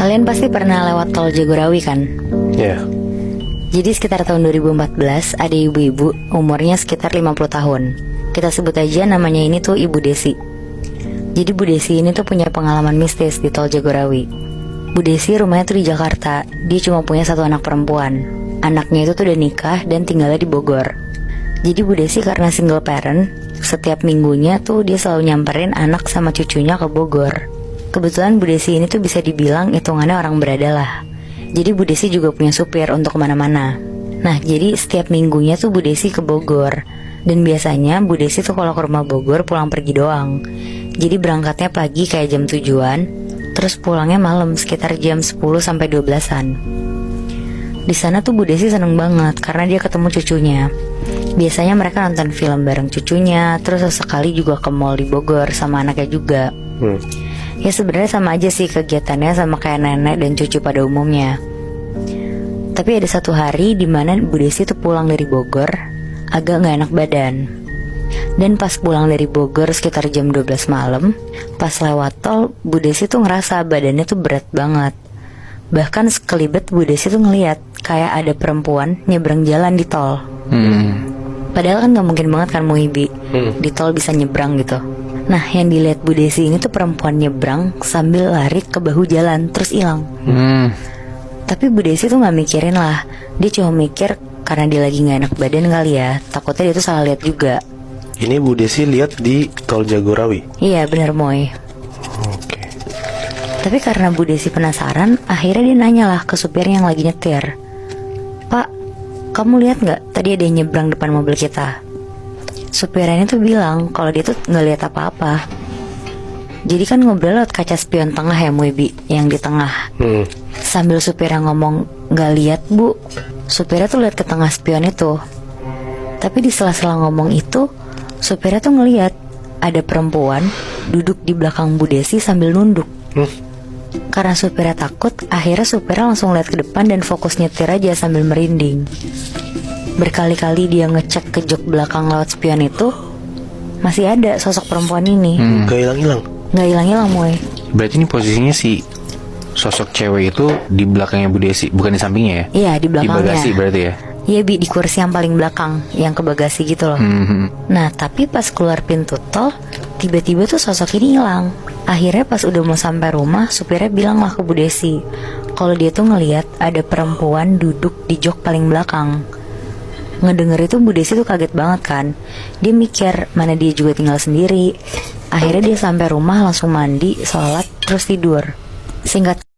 Kalian pasti pernah lewat tol Jagorawi kan? Iya. Jadi sekitar tahun 2014 ada ibu-ibu umurnya sekitar 50 tahun. Kita sebut aja namanya ini tuh Ibu Desi. Jadi Bu Desi ini tuh punya pengalaman mistis di tol Jagorawi. Bu Desi rumahnya tuh di Jakarta. Dia cuma punya satu anak perempuan. Anaknya itu tuh udah nikah dan tinggalnya di Bogor. Jadi Bu Desi karena single parent, setiap minggunya tuh dia selalu nyamperin anak sama cucunya ke Bogor. Kebetulan Bu Desi ini tuh bisa dibilang hitungannya orang berada lah. Jadi Bu Desi juga punya supir untuk kemana-mana. Nah jadi setiap minggunya tuh Bu Desi ke Bogor. Dan biasanya Bu Desi tuh kalau ke rumah Bogor pulang pergi doang. Jadi berangkatnya pagi kayak jam 7-an, terus pulangnya malam sekitar jam 10 sampai 12-an. Di sana tuh Bu Desi seneng banget karena dia ketemu cucunya. Biasanya mereka nonton film bareng cucunya, terus sesekali juga ke mall di Bogor sama anaknya juga. Ya sebenarnya sama aja sih kegiatannya sama kayak nenek dan cucu pada umumnya. Tapi ada satu hari dimana Bu Desi tuh pulang dari Bogor agak gak enak badan. Dan pas pulang dari Bogor sekitar jam 12 malam, pas lewat tol, Bu Desi tuh ngerasa badannya tuh berat banget. Bahkan sekelibet Bu Desi tuh ngeliat kayak ada perempuan nyebrang jalan di tol. Padahal kan gak mungkin banget kan Muhibi di tol bisa nyebrang gitu. Nah yang dilihat Bu Desi ini tuh perempuan nyebrang sambil lari ke bahu jalan terus hilang. Tapi Bu Desi tuh gak mikirin lah. Dia cuma mikir karena dia lagi gak enak badan kali ya. Takutnya dia tuh salah lihat juga. Ini Bu Desi lihat di tol Jagorawi. Iya bener Moy. Oke. Tapi karena Bu Desi penasaran, akhirnya dia nanya lah ke supirnya yang lagi nyetir. Pak, kamu lihat gak tadi ada yang nyebrang depan mobil kita? Supirnya tuh bilang kalau dia tuh gak lihat apa-apa. Jadi kan ngobrol lewat kaca spion tengah ya Muibi, yang di tengah. Sambil supirnya ngomong gak lihat Bu, supirnya tuh lihat ke tengah spion itu. Tapi di sela-sela ngomong itu, supirnya tuh ngelihat ada perempuan duduk di belakang Bu Desi sambil nunduk. Karena supirnya takut, akhirnya supirnya langsung lihat ke depan dan fokus nyetir aja sambil merinding. Berkali-kali dia ngecek ke jok belakang lewat spion itu, masih ada sosok perempuan ini. Gak hilang-hilang. Gak hilang-hilang Moy. Berarti ini posisinya si sosok cewek itu di belakangnya Bu Desi, bukan di sampingnya ya? Iya di belakangnya. Di bagasi berarti ya? Iya Bi, di kursi yang paling belakang, yang ke bagasi gitu loh. Nah tapi pas keluar pintu tol, tiba-tiba tuh sosok ini hilang. Akhirnya pas udah mau sampai rumah, supirnya bilang lah ke Bu Desi kalau dia tuh ngelihat ada perempuan duduk di jok paling belakang. Ngedenger itu Bu Desi tuh kaget banget kan. Dia mikir mana dia juga tinggal sendiri. Akhirnya dia sampai rumah langsung mandi, sholat, terus tidur. Singkat